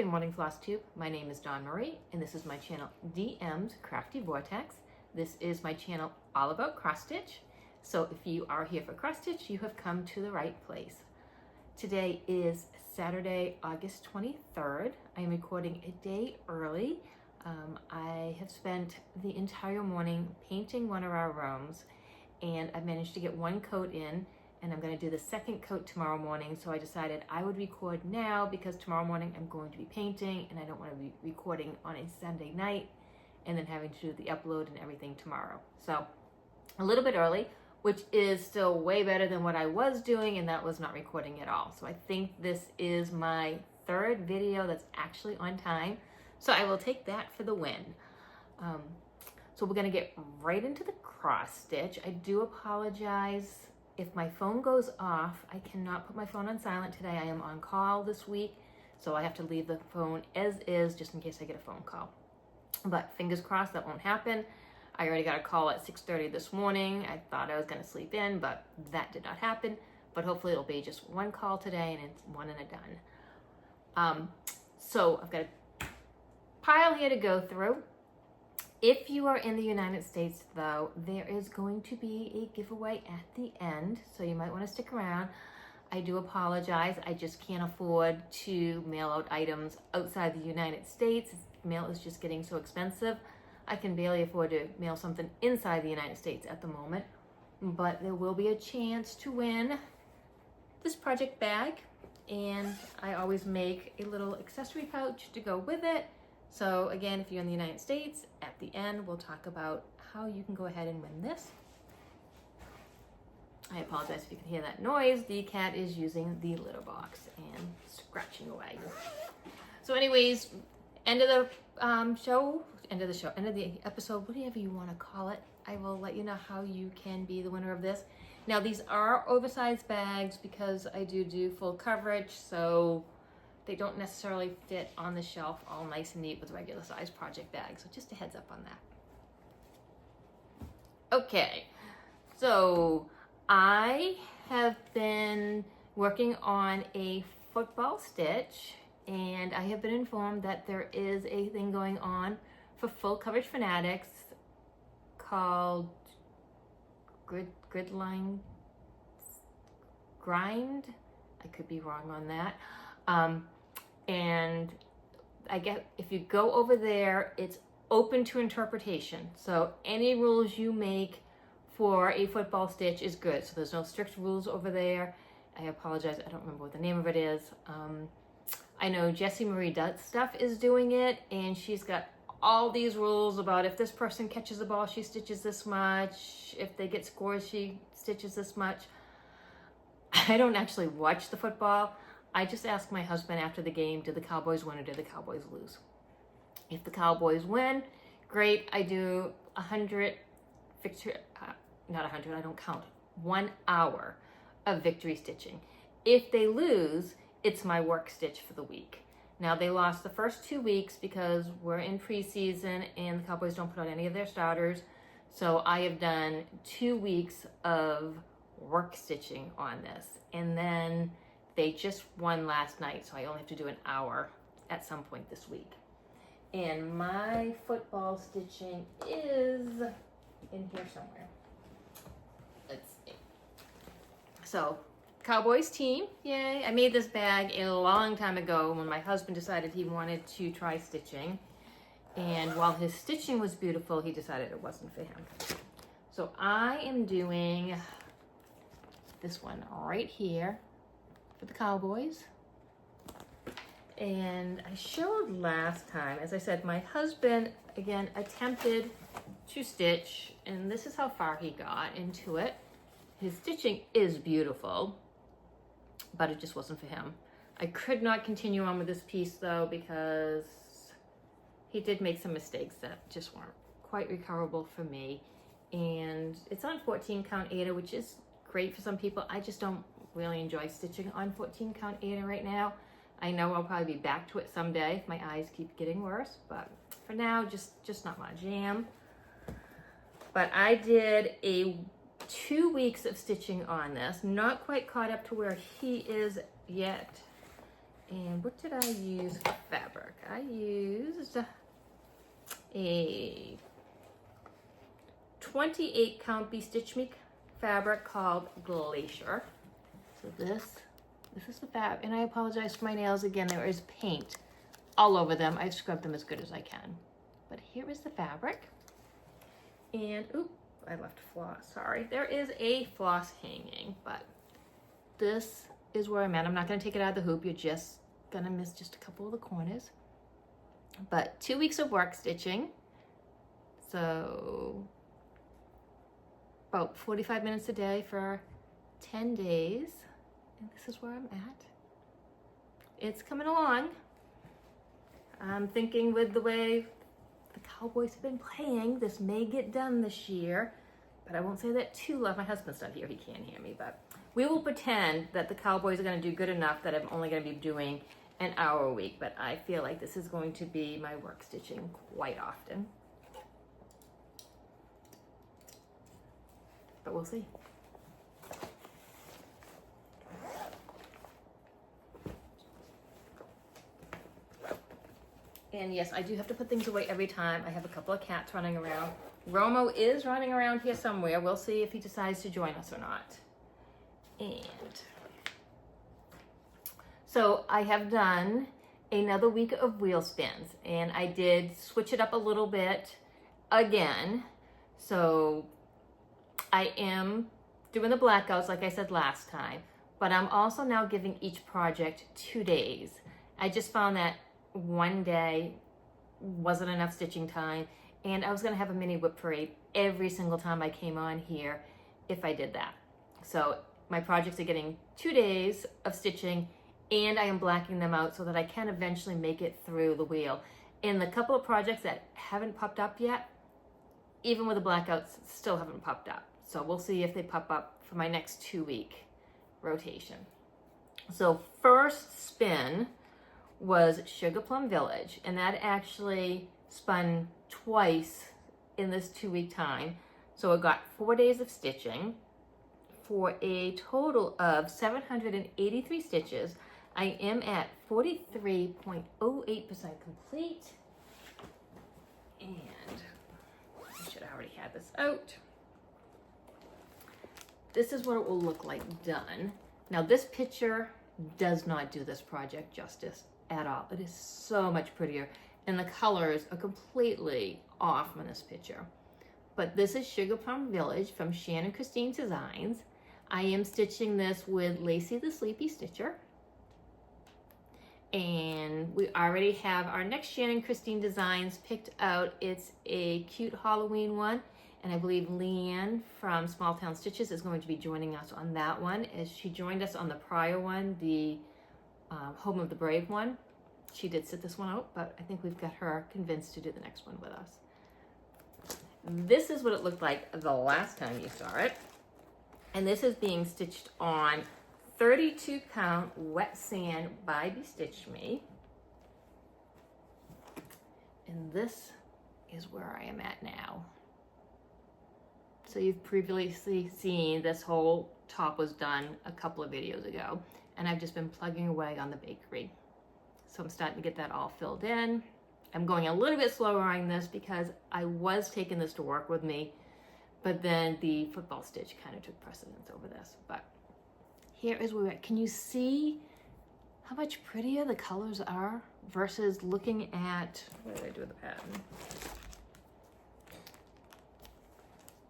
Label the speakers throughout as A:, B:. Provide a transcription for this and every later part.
A: morning, Flosstube. My name is Dawn Marie, and this is my channel, DM's Crafty Vortex. This is my channel all about cross stitch. So if you are here for cross stitch, you have come to the right place. Today is Saturday, August 23rd. I am recording a day early. I have spent the entire morning painting one of our rooms, and I managed to get one coat in, and I'm going to do the second coat tomorrow morning. So I decided I would record now because tomorrow morning I'm going to be painting, and I don't want to be recording on a Sunday night and then having to do the upload and everything tomorrow. So a little bit early, which is still way better than what I was doing, and that was not recording at all. So I think this is my third video that's actually on time. So I will take that for the win. So we're gonna get right into the cross stitch. I do apologize if my phone goes off. I cannot put my phone on silent today. I am on call this week, so I have to leave the phone as is just in case I get a phone call. But fingers crossed that won't happen. I already got a call at 6:30 this morning. I thought I was gonna sleep in, but that did not happen. But hopefully it'll be just one call today and it's one and a done. So I've got a pile here to go through. If you are in the United States though, there is going to be a giveaway at the end, so you might want to stick around. I do apologize, I just can't afford to mail out items outside the United States. Mail is just getting so expensive. I can barely afford to mail something inside the United States at the moment, but there will be a chance to win this project bag, and I always make a little accessory pouch to go with it. So again, if you're in the United States, at the end, we'll talk about how you can go ahead and win this. I apologize if you can hear that noise. The cat is using the litter box and scratching away. So anyways, end of the episode, whatever you want to call it. I will let you know how you can be the winner of this. Now, these are oversized bags because I do full coverage, so they don't necessarily fit on the shelf all nice and neat with regular size project bags. So just a heads up on that. Okay, so I have been working on a football stitch, and I have been informed that there is a thing going on for full coverage fanatics called Gridline Grind. I could be wrong on that. And I guess if you go over there, it's open to interpretation. So any rules you make for a football stitch is good. So there's no strict rules over there. I apologize, I don't remember what the name of it is. I know Jessie Marie Dutt Stuff is doing it, and she's got all these rules about if this person catches the ball, she stitches this much. If they get scores, she stitches this much. I don't actually watch the football. I just ask my husband after the game, did the Cowboys win or did the Cowboys lose? If the Cowboys win, great. I do 100 victory, not 100, I don't count, 1 hour of victory stitching. If they lose, it's my work stitch for the week. Now, they lost the first 2 weeks because we're in preseason and the Cowboys don't put out any of their starters. So I have done 2 weeks of work stitching on this. And then they just won last night, so I only have to do an hour at some point this week. And my football stitching is in here somewhere. Let's see. So, Cowboys team, yay. I made this bag a long time ago when my husband decided he wanted to try stitching. And while his stitching was beautiful, he decided it wasn't for him. So I am doing this one right here for the Cowboys. And I showed last time, as I said, my husband, again, attempted to stitch, and this is how far he got into it. His stitching is beautiful, but it just wasn't for him. I could not continue on with this piece though, because he did make some mistakes that just weren't quite recoverable for me. And it's on 14 count Aida, which is great for some people. I just don't really enjoy stitching on 14 count Aida right now. I know I'll probably be back to it someday if my eyes keep getting worse, but for now, just not my jam. But I did a 2 weeks of stitching on this, not quite caught up to where he is yet. And what did I use for fabric? I used a 28 count Stitch Me fabric called Glacier. So this is the fabric, and I apologize for my nails again. There is paint all over them. I've scrubbed them as good as I can. But here is the fabric. And, oop, I left floss, sorry. There is a floss hanging, but this is where I'm at. I'm not gonna take it out of the hoop. You're just gonna miss just a couple of the corners. But 2 weeks of work stitching. So about 45 minutes a day for 10 days. And this is where I'm at. It's coming along. I'm thinking with the way the Cowboys have been playing, this may get done this year, but I won't say that too loud. My husband's not here, he can't hear me, but we will pretend that the Cowboys are gonna do good enough that I'm only gonna be doing an hour a week, but I feel like this is going to be my work stitching quite often. But we'll see. And yes, I do have to put things away every time. I have a couple of cats running around. Romo is running around here somewhere. We'll see if he decides to join us or not. And so I have done another week of wheel spins, and I did switch it up a little bit again. So I am doing the blackouts like I said last time, but I'm also now giving each project 2 days. I just found that one day wasn't enough stitching time, and I was gonna have a mini whip parade every single time I came on here if I did that. So my projects are getting 2 days of stitching, and I am blacking them out so that I can eventually make it through the wheel. And the couple of projects that haven't popped up yet, even with the blackouts, still haven't popped up. So we'll see if they pop up for my next 2-week rotation. So first spin was Sugar Plum Village, and that actually spun twice in this 2-week time. So it got 4 days of stitching for a total of 783 stitches. I am at 43.08% complete, and I should have already had this out. This is what it will look like done. Now this picture does not do this project justice at all. It is so much prettier, and the colors are completely off from this picture. But this is Sugar Plum Village from Shannon Christine Designs. I am stitching this with Lacey the Sleepy Stitcher. And we already have our next Shannon Christine Designs picked out. It's a cute Halloween one, and I believe Leanne from Small Town Stitches is going to be joining us on that one, as she joined us on the prior one, the Home of the Brave one. She did sit this one out, but I think we've got her convinced to do the next one with us. This is what it looked like the last time you saw it. And this is being stitched on 32 count Wet Sand by Stitch Me. And this is where I am at now. So you've previously seen this whole top was done a couple of videos ago, and I've just been plugging away on the bakery. So I'm starting to get that all filled in. I'm going a little bit slower on this because I was taking this to work with me, but then the football stitch kind of took precedence over this. But here is where we're at. Can you see how much prettier the colors are versus looking at, what did I do with the pattern?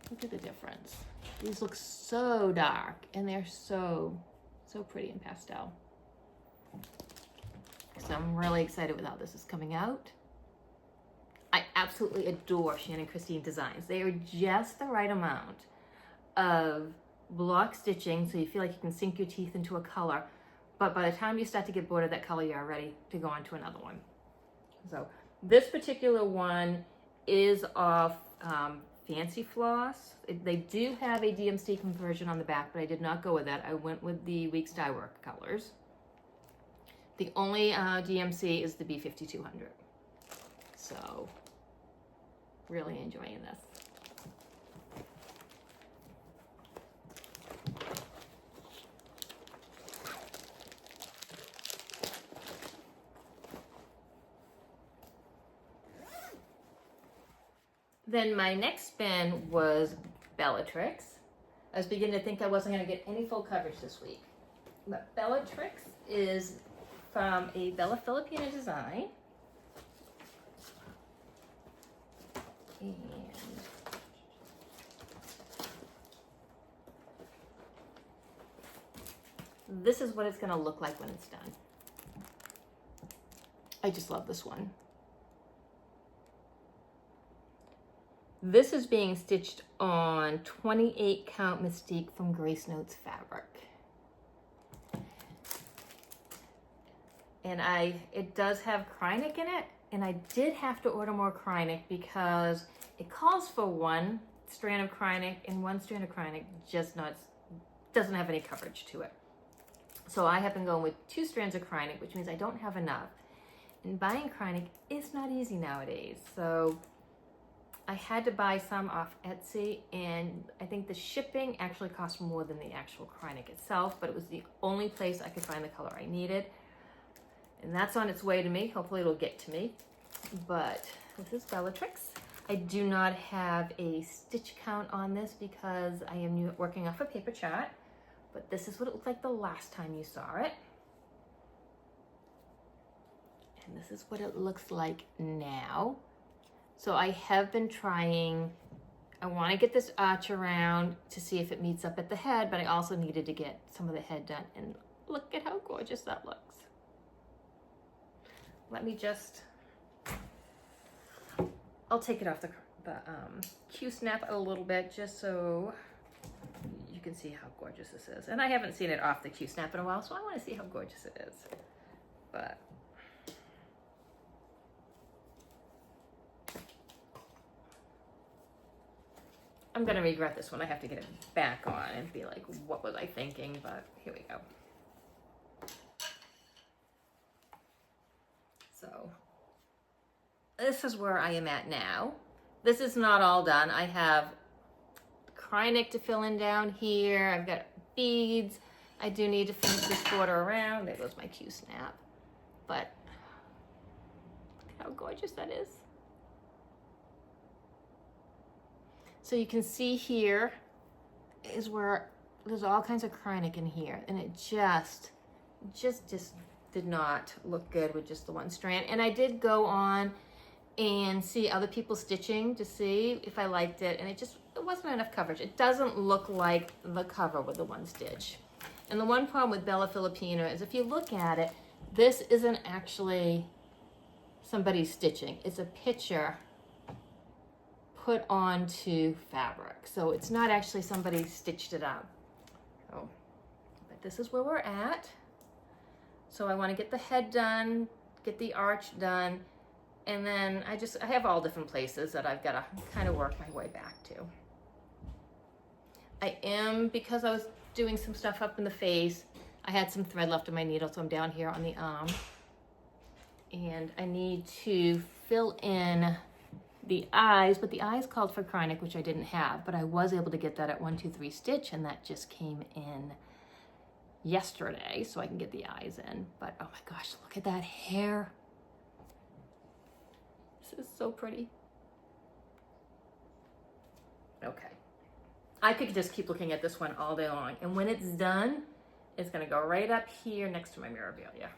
A: Look at the difference. These look so dark, and they're so pretty in pastel. So I'm really excited with how this is coming out. I absolutely adore Shannon Christine Designs. They are just the right amount of block stitching so you feel like you can sink your teeth into a color, but by the time you start to get bored of that color, you're ready to go on to another one. So this particular one is off Fancy Floss. They do have a DMC conversion on the back, but I did not go with that. I went with the Weeks Dye Work colors. The only DMC is the B5200. So, really enjoying this. Then my next spin was Bellatrix. I was beginning to think I wasn't going to get any full coverage this week. But Bellatrix is from a Bella Filipina design. And this is what it's going to look like when it's done. I just love this one. This is being stitched on 28 count Mystique from Grace Notes fabric. And it does have Krynic in it, and I did have to order more Krynic because it calls for one strand of Krynic, and one strand of Krynic just doesn't have any coverage to it. So I have been going with 2 strands of Krynic, which means I don't have enough. And buying Krynic is not easy nowadays. So I had to buy some off Etsy, and I think the shipping actually cost more than the actual Krynic itself, but it was the only place I could find the color I needed. And that's on its way to me. Hopefully it'll get to me. But this is Bellatrix. I do not have a stitch count on this because I am working off a paper chart, but this is what it looked like the last time you saw it. And this is what it looks like now. So I have been trying, I want to get this arch around to see if it meets up at the head, but I also needed to get some of the head done. And look at how gorgeous that looks. Let me just, I'll take it off the Q-snap a little bit just so you can see how gorgeous this is. And I haven't seen it off the Q-snap in a while, so I want to see how gorgeous it is. But I'm gonna regret this one. I have to get it back on and be like, what was I thinking? But here we go. So this is where I am at now. This is not all done. I have Krynic to fill in down here. I've got beads. I do need to finish this border around. There goes my Q-snap. But look at how gorgeous that is. So you can see here is where there's all kinds of Krynic in here, and it just did not look good with just the one strand. And I did go on and see other people stitching to see if I liked it, and it wasn't enough coverage. It doesn't look like the cover with the one stitch. And the one problem with Bella Filipina is if you look at it, this isn't actually somebody's stitching. It's a picture put onto fabric. So it's not actually somebody stitched it up. So, but this is where we're at. So I want to get the head done, get the arch done, and then I have all different places that I've got to kind of work my way back to. Because I was doing some stuff up in the face, I had some thread left in my needle, so I'm down here on the arm. And I need to fill in the eyes, but the eyes called for Krynic, which I didn't have, but I was able to get that at 1, 2, 3 stitch, and that just came in yesterday, so I can get the eyes in. But oh my gosh, look at that hair. This is so pretty. Okay. I could just keep looking at this one all day long, and when it's done, it's gonna go right up here next to my Mirabilia.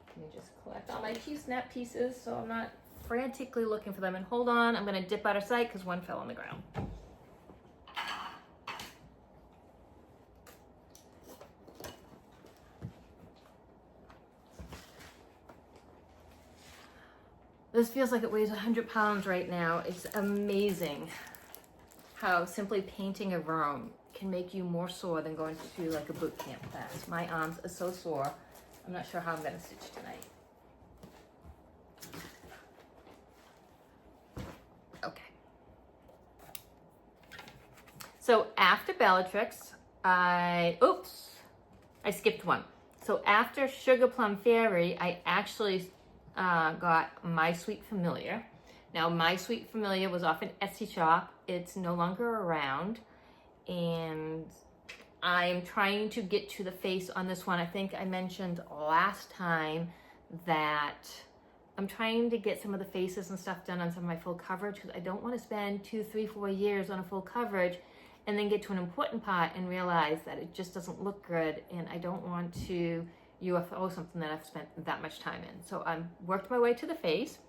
A: Let me just collect all my Q-snap pieces so I'm not frantically looking for them. And hold on, I'm gonna dip out of sight because one fell on the ground. This feels like it weighs 100 pounds right now. It's amazing how simply painting a room can make you more sore than going to like a boot camp class. My arms are so sore. I'm not sure how I'm gonna stitch tonight. Okay. So after Bellatrix, I skipped one. So after Sugar Plum Fairy, I actually got My Sweet Familiar. Now, My Sweet Familiar was off an Etsy shop. It's no longer around, and I'm trying to get to the face on this one. I think I mentioned last time that I'm trying to get some of the faces and stuff done on some of my full coverage because I don't want to spend 2, 3, 4 years on a full coverage and then get to an important part and realize that it just doesn't look good, and I don't want to UFO something that I've spent that much time in. So I worked my way to the face.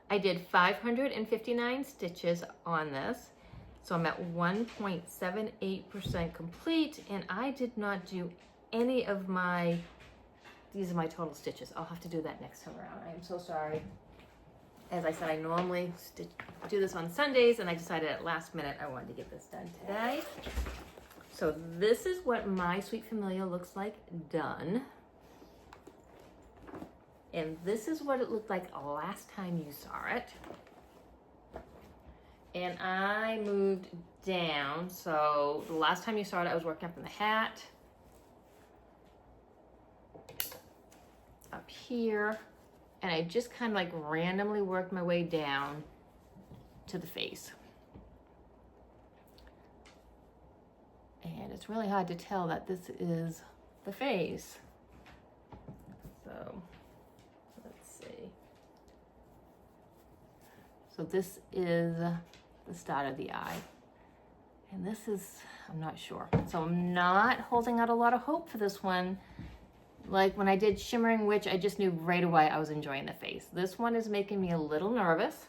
A: I did 559 stitches on this. So I'm at 1.78% complete, and I did not do any of my, these are my total stitches. I'll have to do that next time around. I am so sorry. As I said, I normally do this on Sundays, and I decided at last minute I wanted to get this done today. So this is what my Sweet Familiar looks like done. And this is what it looked like last time you saw it. And I moved down, so the last time you saw it, I was working up in the hat, up here, and I just kind of like randomly worked my way down to the face. And it's really hard to tell that this is the face. So, let's see. So this is the start of the eye. And this is, I'm not sure. So I'm not holding out a lot of hope for this one. Like when I did Shimmering Witch, I just knew right away I was enjoying the face. This one is making me a little nervous,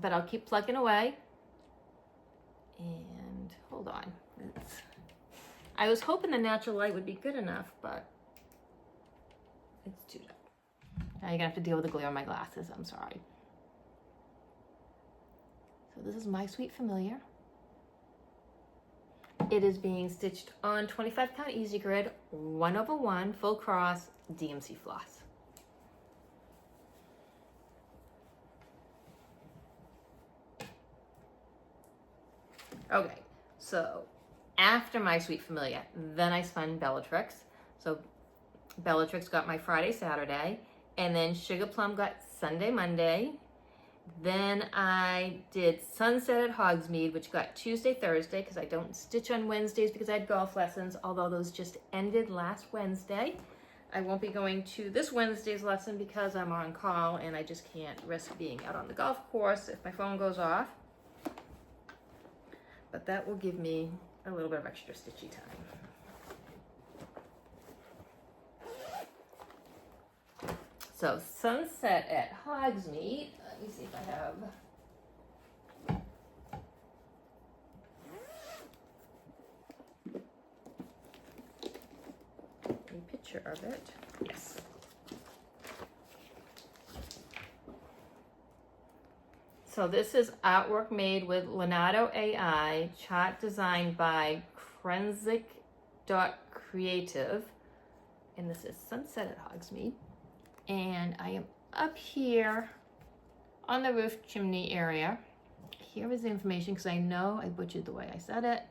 A: but I'll keep plugging away. And hold on. I was hoping the natural light would be good enough, but it's too dark. Now you're gonna have to deal with the glare on my glasses, I'm sorry. So this is my Sweet Familiar. It is being stitched on 25 count easy grid, 1/1, full cross, DMC floss. Okay, so after my Sweet Familiar, then I spun Bellatrix. So Bellatrix got my Friday, Saturday, and then Sugar Plum got Sunday, Monday. Then I did Sunset at Hogsmeade, which got Tuesday, Thursday, because I don't stitch on Wednesdays because I had golf lessons, although those just ended last Wednesday. I won't be going to this Wednesday's lesson because I'm on call and I just can't risk being out on the golf course if my phone goes off. But that will give me a little bit of extra stitchy time. So Sunset at Hogsmeade. Let me see if I have. A picture of it. Yes. So this is artwork made with Leonardo AI, chart designed by Krenzik.creative. And this is Sunset at Hogsmeade. And I am up here on the roof chimney area. Here is the information because I know I butchered the way I said it.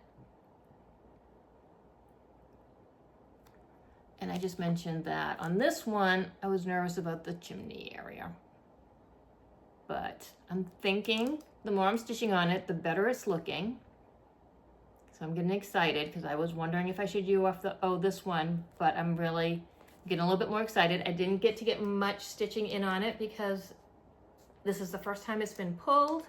A: And I just mentioned that on this one, I was nervous about the chimney area. But I'm thinking the more I'm stitching on it, the better it's looking. So I'm getting excited because I was wondering if I should use off this one, but I'm really getting a little bit more excited. I didn't get to get much stitching in on it because this is the first time it's been pulled.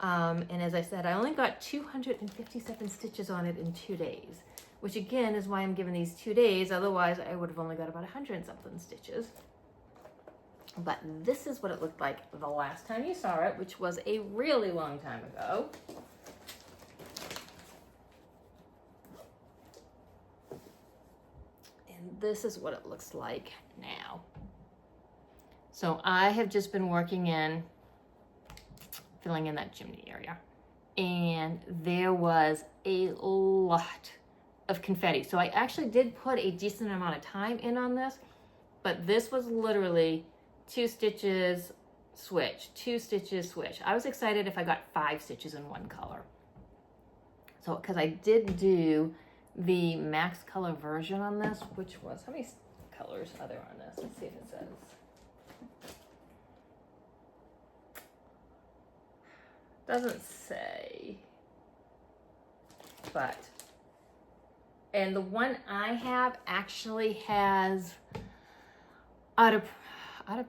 A: And as I said, I only got 257 stitches on it in 2 days, which again is why I'm giving these 2 days. Otherwise, I would have only got about 100 and something stitches. But this is what it looked like the last time you saw it, which was a really long time ago. And this is what it looks like now. So I have just been working in, filling in that chimney area. And there was a lot of confetti. So I actually did put a decent amount of time in on this, but this was literally 2 stitches, switch, 2 stitches, switch. I was excited if I got 5 stitches in one color. So, because I did do the max color version on this, which was, how many colors are there on this? Let's see if it says. Doesn't say, but And the one I have actually has out of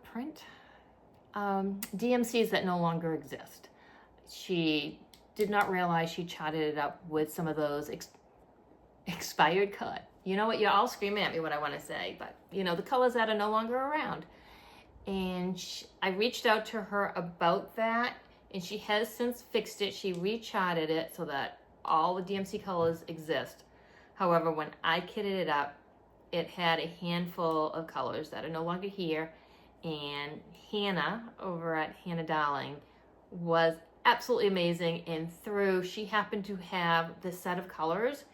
A: print DMCs that no longer exist. She did not realize she charted it up with some of those expired cut. You know what? You're all screaming at me what I want to say, but you know, the colors that are no longer around. And I reached out to her about that, and she has since fixed it. She recharted it so that all the DMC colors exist. However, when I kitted it up, it had a handful of colors that are no longer here. And Hannah over at Hannah Darling was absolutely amazing, and she happened to have this set of colors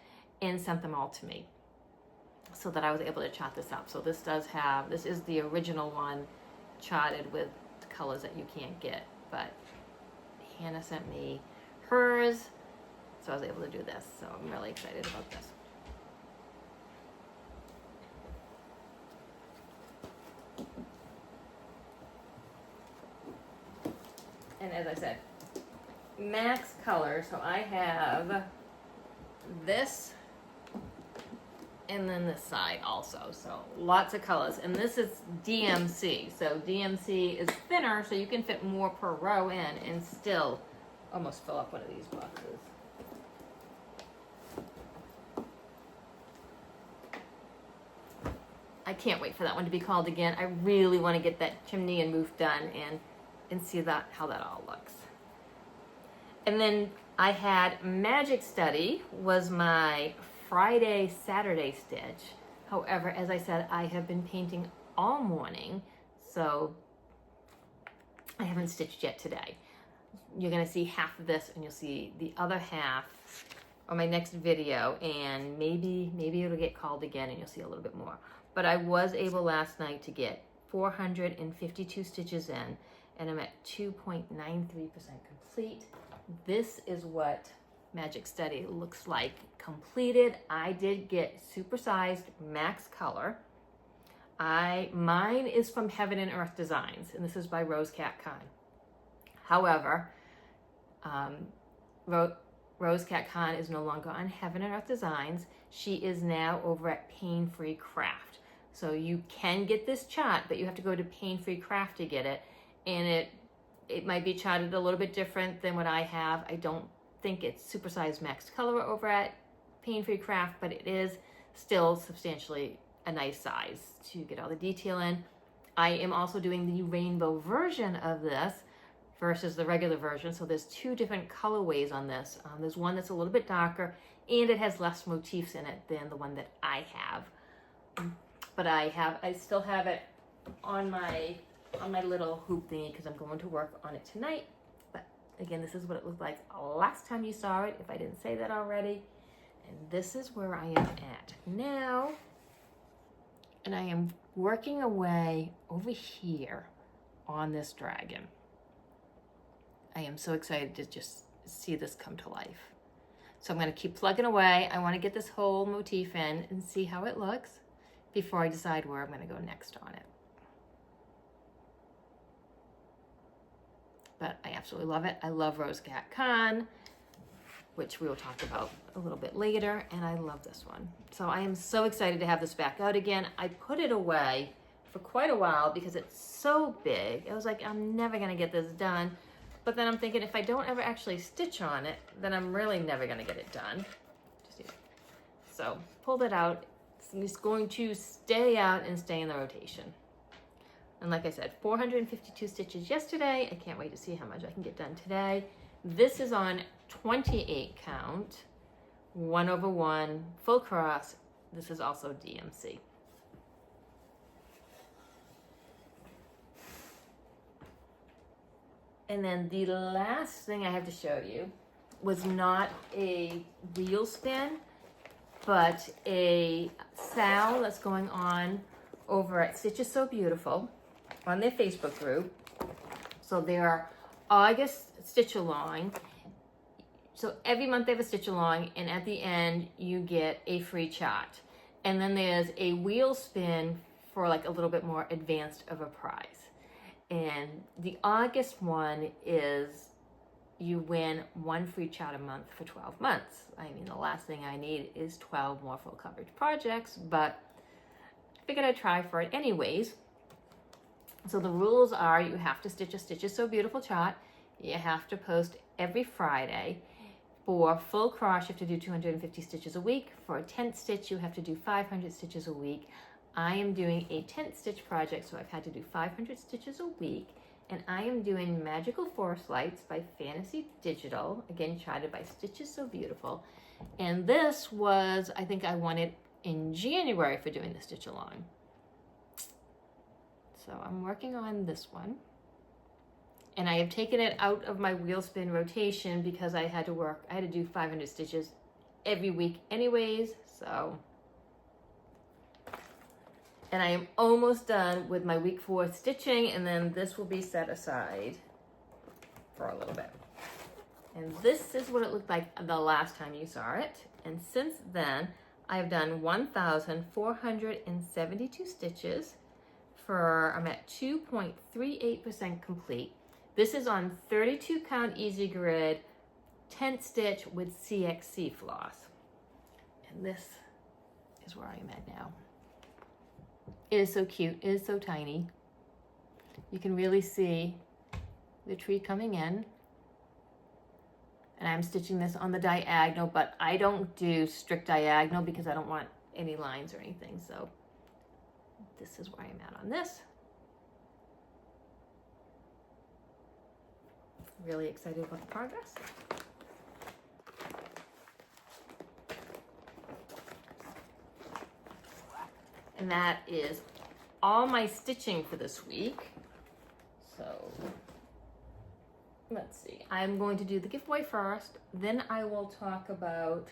A: and sent them all to me so that I was able to chart this up. So this is the original one charted with the colors that you can't get, but Hannah sent me hers, so I was able to do this. So I'm really excited about this. And as I said, max color. So I have this and then this side also. So lots of colors. And this is DMC. So DMC is thinner, so you can fit more per row in and still almost fill up one of these boxes. I can't wait for that one to be called again. I really want to get that chimney and roof done and see how that all looks. And then I had Magic Study was my Friday, Saturday stitch. However, as I said, I have been painting all morning, so I haven't stitched yet today. You're gonna see half of this and you'll see the other half on my next video, and maybe it'll get called again and you'll see a little bit more. But I was able last night to get 452 stitches in, and I'm at 2.93% complete. This is what Magic Study looks like completed. I did get supersized max color. Mine is from Heaven and Earth Designs, and this is by Rose Cat Khan. However, Rose Cat Khan is no longer on Heaven and Earth Designs. She is now over at Pain Free Craft. So you can get this chart, but you have to go to Pain Free Craft to get it. And it might be charted a little bit different than what I have. I don't think it's supersized max color over at Pain Free Craft, but it is still substantially a nice size to get all the detail in. I am also doing the rainbow version of this versus the regular version. So there's two different colorways on this. There's one that's a little bit darker and it has less motifs in it than the one that I have. But I still have it on my little hoop thingy because I'm going to work on it tonight. But again, this is what it looked like last time you saw it, if I didn't say that already. And this is where I am at now. And I am working away over here on this dragon. I am so excited to just see this come to life. So I'm going to keep plugging away. I want to get this whole motif in and see how it looks before I decide where I'm going to go next on it. But I absolutely love it. I love Rose Cat Khan, which we will talk about a little bit later, and I love this one. So I am so excited to have this back out again. I put it away for quite a while because it's so big. I was like, I'm never going to get this done. But then I'm thinking, if I don't ever actually stitch on it, then I'm really never going to get it done. So pulled it out. It's going to stay out and stay in the rotation. And like I said, 452 stitches yesterday. I can't wait to see how much I can get done today. This is on 28 count, 1/1, full cross. This is also DMC. And then the last thing I have to show you was not a wheel spin, but a sale that's going on over at Stitches So Beautiful on their Facebook group. So there are August stitch along. So every month they have a stitch along, and at the end you get a free chart. And then there's a wheel spin for like a little bit more advanced of a prize. And the August one is you win one free chat a month for 12 months. I mean, the last thing I need is 12 more full coverage projects, but I figured I'd try for it anyways. So the rules are you have to stitch a Stitches So Beautiful chart. You have to post every Friday. For full cross, you have to do 250 stitches a week. For a tent stitch, you have to do 500 stitches a week. I am doing a tent stitch project, so I've had to do 500 stitches a week. And I am doing Magical Forest Lights by Fantasy Digital, again charted by Stitches So Beautiful. And this was, I think I won it in January for doing the stitch along. So I'm working on this one. And I have taken it out of my wheel spin rotation because I had to do 500 stitches every week anyways, so. And I am almost done with my week 4 stitching, and then this will be set aside for a little bit. And this is what it looked like the last time you saw it. And since then, I've done 1,472 stitches I'm at 2.38% complete. This is on 32 count easy grid, tent stitch with CXC floss. And this is where I am at now. It is so cute, it is so tiny. You can really see the tree coming in. And I'm stitching this on the diagonal, but I don't do strict diagonal because I don't want any lines or anything. So this is where I'm at on this. Really excited about the progress. And that is all my stitching for this week. So let's see. I'm going to do the giveaway first. Then I will talk about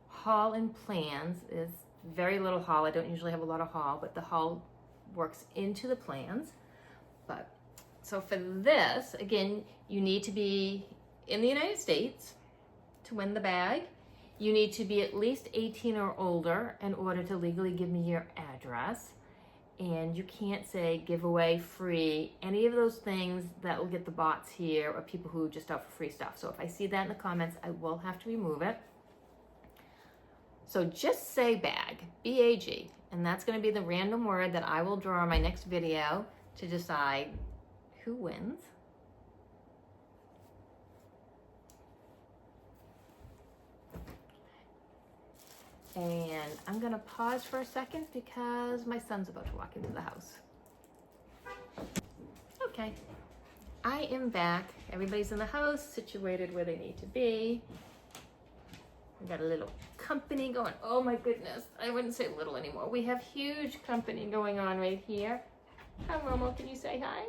A: haul and plans. Is very little haul. I don't usually have a lot of haul, but the haul works into the plans. But so for this, again, you need to be in the United States to win the bag. You need to be at least 18 or older in order to legally give me your address. And you can't say giveaway, free, any of those things that will get the bots here or people who just offer free stuff. So if I see that in the comments, I will have to remove it. So just say bag, B-A-G, and that's going to be the random word that I will draw in my next video to decide who wins. And I'm going to pause for a second because my son's about to walk into the house. Okay, I am back. Everybody's in the house, situated where they need to be. We got a little company going. Oh my goodness, I wouldn't say little anymore. We have huge company going on right here. Hi, Momo, can you say hi?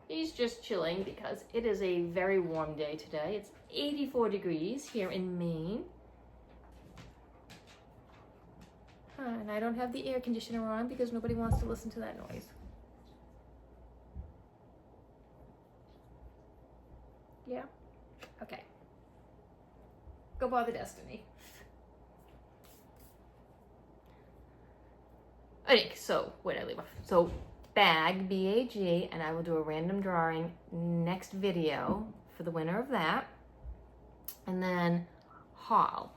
A: He's just chilling because it is a very warm day today. It's 84 degrees here in Maine. And I don't have the air conditioner on because nobody wants to listen to that noise. Yeah? Okay. Go bother Destiny. Okay, so where did I leave off? So bag, B-A-G, and I will do a random drawing next video for the winner of that. And then haul.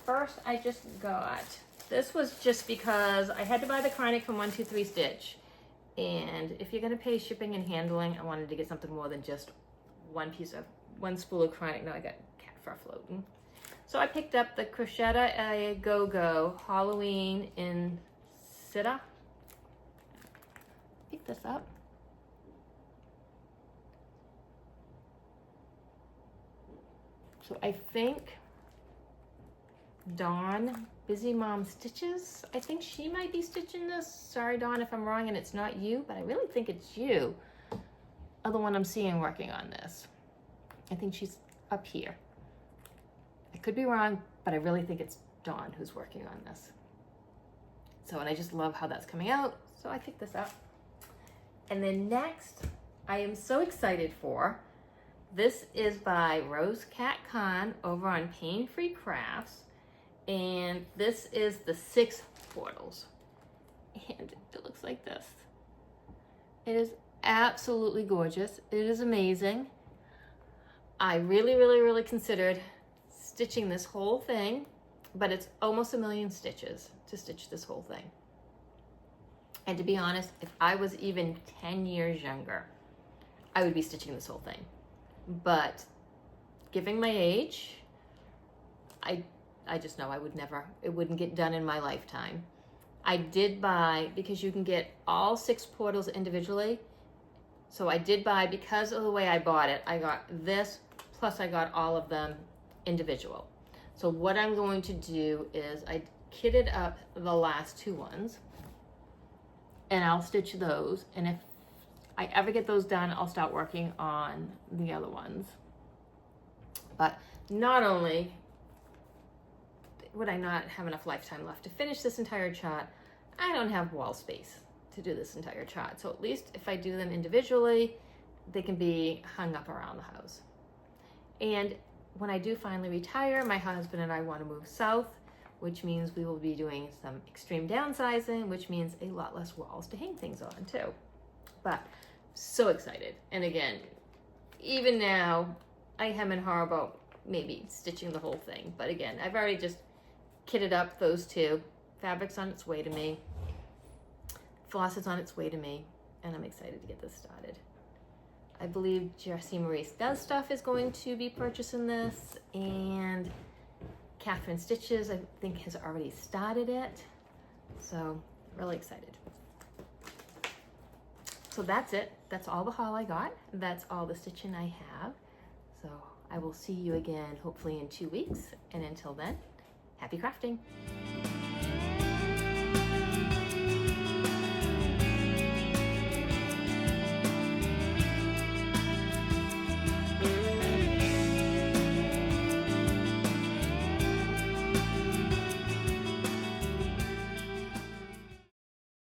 A: First, I just got, this was just because I had to buy the chronic from 123 Stitch. And if you're gonna pay shipping and handling, I wanted to get something more than just one spool of chronic. Now I got cat fur floating. So I picked up the Crocetta A Go-Go Halloween in Sitta. Pick this up. So I think Dawn, Busy Mom Stitches, I think she might be stitching this. Sorry, Dawn, if I'm wrong and it's not you, but I really think it's you, are the one I'm seeing working on this. I think she's up here. I could be wrong, but I really think it's Dawn who's working on this. So, and I just love how that's coming out, so I picked this up. And then next, I am so excited for, this is by Rose Cat Khan over on Pain Free Crafts. And this is the 6 portals. And it looks like this. It is absolutely gorgeous. It is amazing. I really considered stitching this whole thing, but it's almost 1,000,000 stitches to stitch this whole thing. And to be honest, if I was even 10 years younger, I would be stitching this whole thing. But given my age, I just know I would never, it wouldn't get done in my lifetime. I did buy, because you can get all 6 portals individually, so I did buy, because of the way I bought it, I got this, plus I got all of them individual. So what I'm going to do is I kitted up the last 2 ones, and I'll stitch those, and if I ever get those done, I'll start working on the other ones. But not only would I not have enough lifetime left to finish this entire chart, I don't have wall space to do this entire chart. So at least if I do them individually, they can be hung up around the house. And when I do finally retire, my husband and I want to move south, which means we will be doing some extreme downsizing, which means a lot less walls to hang things on too. But so excited. And again, even now, I hem and haw about maybe stitching the whole thing. But again, I've already just kitted up those 2. Fabric's on its way to me. Floss is on its way to me. And I'm excited to get this started. I believe Jessie Marie Does Stuff is going to be purchasing this. And Catherine Stitches, I think, has already started it. So, really excited. So that's it. That's all the haul I got. That's all the stitching I have. So I will see you again hopefully in 2 weeks. And until then, happy crafting.